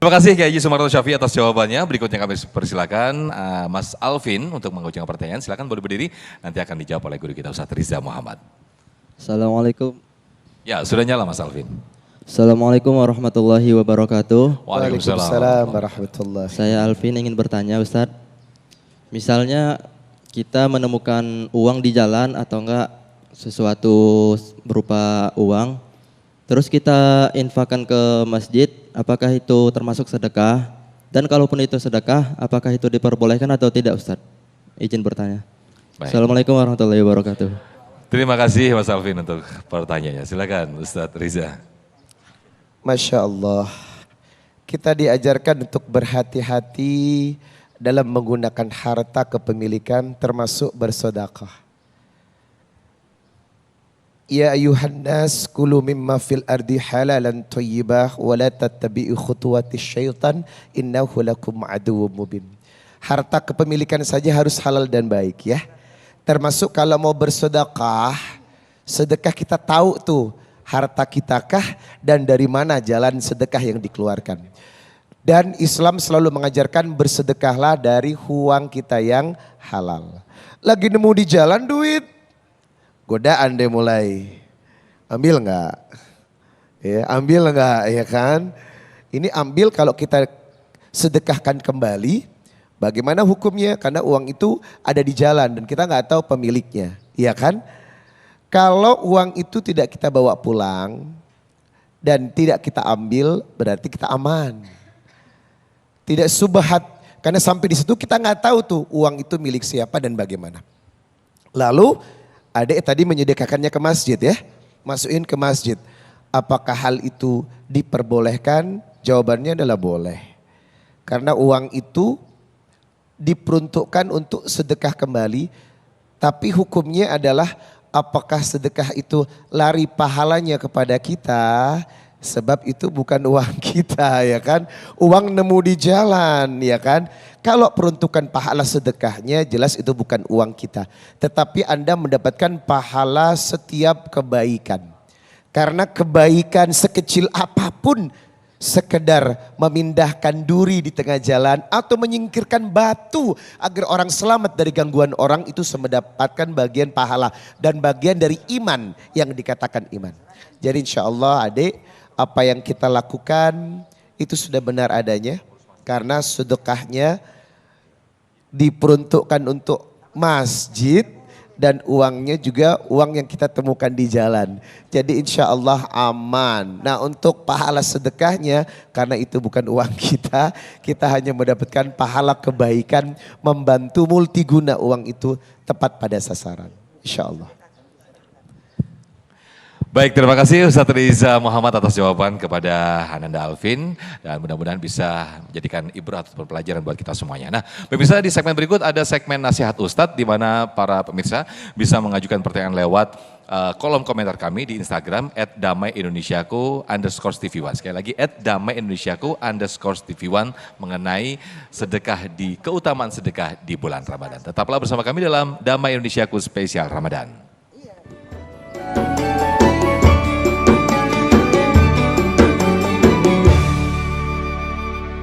Terima kasih Kiai Haji Sumarto Syafi'i atas jawabannya. Berikutnya kami persilakan Mas Alvin untuk mengajukan pertanyaan. Silakan boleh berdiri, nanti akan dijawab oleh guru kita Ustaz Riza Muhammad. Assalamualaikum. Ya, sudah nyala Mas Alvin. Assalamualaikum warahmatullahi wabarakatuh. Waalaikumsalam warahmatullahi. Saya Alvin ingin bertanya Ustadz. Misalnya kita menemukan uang di jalan atau enggak sesuatu berupa uang. Terus kita infakkan ke masjid, apakah itu termasuk sedekah? Dan kalaupun itu sedekah, apakah itu diperbolehkan atau tidak Ustadz? Izin bertanya. Baik. Assalamualaikum warahmatullahi wabarakatuh. Terima kasih Mas Alvin untuk pertanyaannya. Silakan Ustadz Riza. Masya Allah. Kita diajarkan untuk berhati-hati dalam menggunakan harta kepemilikan termasuk bersedekah. Ya ayuhan nas kulu mimma fil ardi halalan thayyibah wa la tattabi'u khutuwatis syaitan innahu lakum aduwwum mubin. Harta kepemilikan saja harus halal dan baik ya. Termasuk kalau mau bersedekah, sedekah kita tahu tuh harta kita kah dan dari mana jalan sedekah yang dikeluarkan. Dan Islam selalu mengajarkan bersedekahlah dari uang kita yang halal. Lagi nemu di jalan duit, godaan deh mulai. Ambil enggak? Ya, ambil enggak ya kan? Ini ambil kalau kita sedekahkan kembali. Bagaimana hukumnya? Karena uang itu ada di jalan dan kita enggak tahu pemiliknya. Iya kan? Kalau uang itu tidak kita bawa pulang dan tidak kita ambil berarti kita aman. Tidak subhat. Karena sampai di situ kita nggak tahu tuh uang itu milik siapa dan bagaimana. Lalu adik tadi menyedekahkannya ke masjid ya. Masukin ke masjid. Apakah hal itu diperbolehkan? Jawabannya adalah boleh. Karena uang itu diperuntukkan untuk sedekah kembali. Tapi hukumnya adalah apakah sedekah itu lari pahalanya kepada kita? Sebab itu bukan uang kita ya kan. Uang nemu di jalan ya kan. Kalau peruntukan pahala sedekahnya jelas itu bukan uang kita. Tetapi Anda mendapatkan pahala setiap kebaikan. Karena kebaikan sekecil apapun, sekedar memindahkan duri di tengah jalan atau menyingkirkan batu agar orang selamat dari gangguan orang, itu mendapatkan bagian pahala dan bagian dari iman yang dikatakan iman. Jadi insya Allah adik, apa yang kita lakukan itu sudah benar adanya karena sedekahnya diperuntukkan untuk masjid dan uangnya juga uang yang kita temukan di jalan. Jadi insya Allah aman. Nah untuk pahala sedekahnya karena itu bukan uang kita, kita hanya mendapatkan pahala kebaikan membantu multiguna uang itu tepat pada sasaran. Insya Allah. Baik, terima kasih Ustaz Riza Muhammad atas jawaban kepada Ananda Alvin. Dan mudah-mudahan bisa menjadikan ibrah atau pelajaran buat kita semuanya. Nah, pemirsa di segmen berikut ada segmen nasihat Ustadz di mana para pemirsa bisa mengajukan pertanyaan lewat kolom komentar kami di Instagram @damaiindonesiaku_tv1. Sekali lagi @damaiindonesiaku_tv1 mengenai sedekah keutamaan sedekah di bulan Ramadan. Tetaplah bersama kami dalam Damai Indonesiaku Spesial Ramadan.